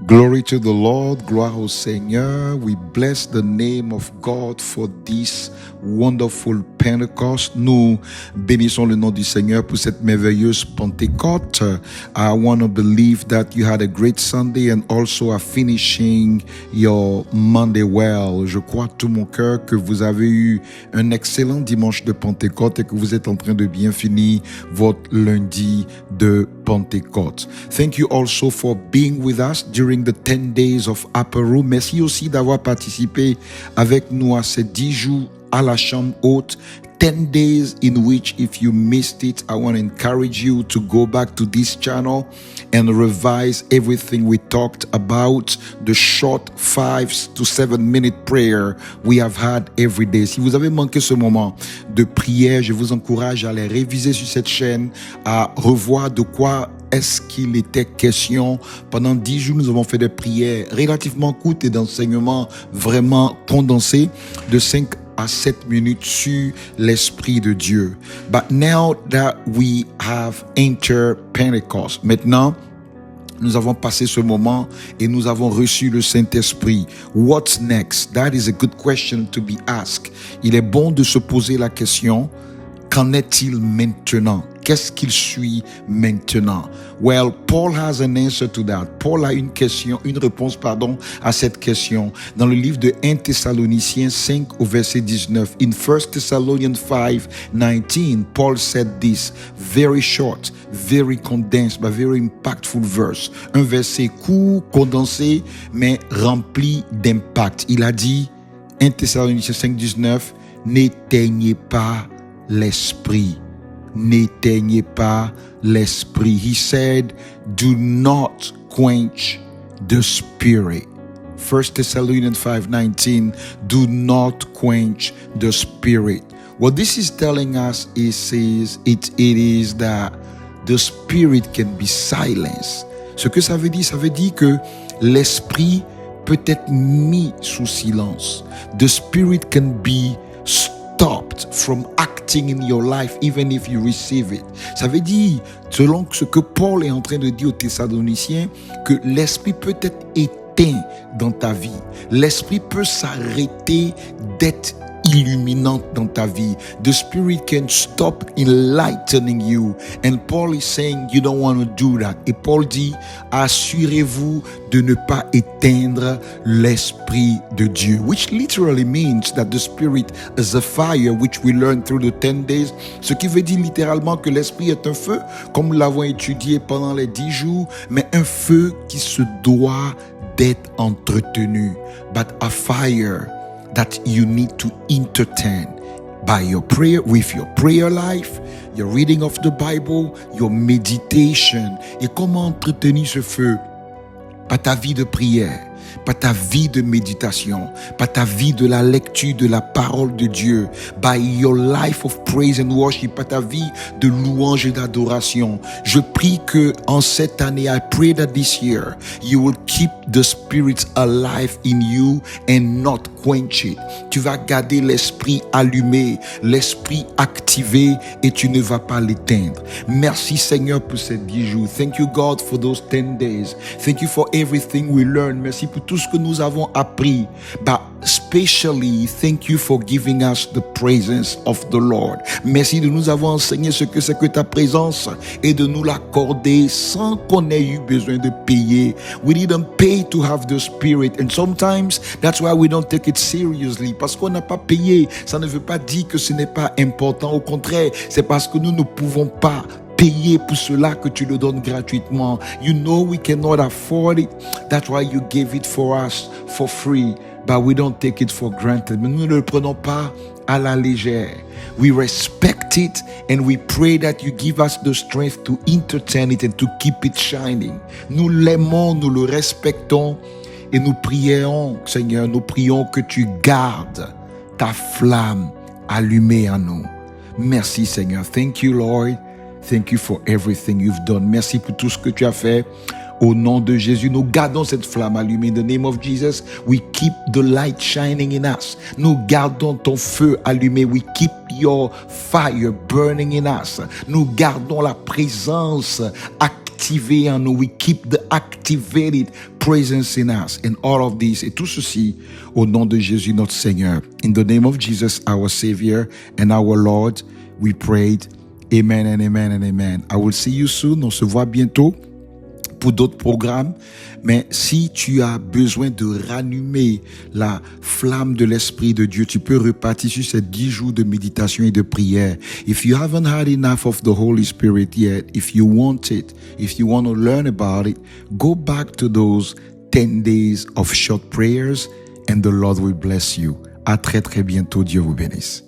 Glory to the Lord, gloire au Seigneur. We bless the name of God for this wonderful Pentecost. Nous bénissons le nom du Seigneur pour cette merveilleuse Pentecôte. I want to believe that you had a great Sunday and also are finishing your Monday well. Je crois de tout mon cœur que vous avez eu un excellent dimanche de Pentecôte et que vous êtes en train de bien finir votre lundi de Pentecôte. Thank you also for being with us during the 10 days of Upper Room. Merci aussi d'avoir participé avec nous à ces 10 jours à la chambre haute. 10 days in which, if you missed it, I want to encourage you to go back to this channel and revise everything we talked about, the short 5 to 7 minute prayer we have had every day. Si vous avez manqué ce moment de prière, je vous encourage à les réviser sur cette chaîne, à revoir de quoi est-ce qu'il était question. Pendant 10 jours, nous avons fait des prières relativement courtes et d'enseignements vraiment condensés de 5 à 7 minutes sur l'Esprit de Dieu. But now that we have entered Pentecost, maintenant, nous avons passé ce moment et nous avons reçu le Saint-Esprit. What's next? That is a good question to be asked. Il est bon de se poser la question, qu'en est-il maintenant? Qu'est-ce qu'il suit maintenant? Well, Paul has an answer to that. Paul a une réponse à cette question. Dans le livre de 1 Thessaloniciens 5 au verset 19. In 1 Thessalonians 5:19, Paul said this very short, very condensed, but very impactful verse. Un verset court, condensé, mais rempli d'impact. Il a dit, 1 Thessaloniciens 5:19, n'éteignez pas l'esprit. N'éteignez pas l'esprit. He said, do not quench the spirit. 1 Thessalonians 5:19, do not quench the spirit. What this is telling us is it is that the spirit can be silenced. Ce que ça veut dire que l'esprit peut être mis sous silence. The spirit can be stopped from acting in your life even if you receive it. Ça veut dire, selon ce que Paul est en train de dire aux Thessaloniciens, que l'esprit peut être éteint dans ta vie. L'esprit peut s'arrêter d'être illuminante dans ta vie. The spirit can stop enlightening you. And Paul is saying you don't want to do that. Et Paul dit, assurez-vous de ne pas éteindre l'esprit de Dieu. Which literally means that the spirit is a fire, which we learned through the 10 days. Ce qui veut dire littéralement que l'esprit est un feu, comme nous l'avons étudié pendant les 10 jours, mais un feu qui se doit d'être entretenu. But a fire that you need to entertain by your prayer, with your prayer life, your reading of the Bible, your meditation. Et comment entretenir ce feu? Par ta vie de prière, par ta vie de méditation, par ta vie de la lecture de la parole de Dieu, by your life of praise and worship, par ta vie de louange et d'adoration. Je prie que en cette année, I pray that this year, you will keep the spirit alive in you and not quench it. Tu vas garder l'esprit allumé, l'esprit activé et tu ne vas pas l'éteindre. Merci Seigneur pour ces 10 jours. Thank you God for those 10 days. Thank you for everything we learned. Merci pour tout ce que nous avons appris. But especially, thank you for giving us the presence of the Lord. Merci de nous avoir enseigné ce que c'est que ta présence et de nous l'accorder sans qu'on ait eu besoin de payer. We didn't pay to have the Spirit, and sometimes that's why we don't take it seriously. Parce qu'on n'a pas payé, ça ne veut pas dire que ce n'est pas important. Au contraire, c'est parce que nous ne pouvons pas payer pour cela que tu le donnes gratuitement. You know we cannot afford it. That's why you gave it for us for free. But we don't take it for granted. Mais nous ne le prenons pas à la légère. We respect it and we pray that you give us the strength to entertain it and to keep it shining. Nous l'aimons, nous le respectons et nous prions, Seigneur, nous prions que tu gardes ta flamme allumée en nous. Merci Seigneur. Thank you Lord. Thank you for everything you've done. Merci pour tout ce que tu as fait. Au nom de Jésus, nous gardons cette flamme allumée. In the name of Jesus, we keep the light shining in us. Nous gardons ton feu allumé. We keep your fire burning in us. Nous gardons la présence active activé en nous. We keep the activated presence in us. And all of this, et tout ceci au nom de Jésus notre Seigneur. In the name of Jesus, our Savior and our Lord, we prayed. Amen and amen and amen. I will see you soon. On se voit bientôt pour d'autres programmes. Mais si tu as besoin de rallumer la flamme de l'Esprit de Dieu, tu peux repartir sur ces 10 jours de méditation et de prière. If you haven't had enough of the Holy Spirit yet, if you want it, if you want to learn about it, go back to those 10 days of short prayers and the Lord will bless you. À très très bientôt. Dieu vous bénisse.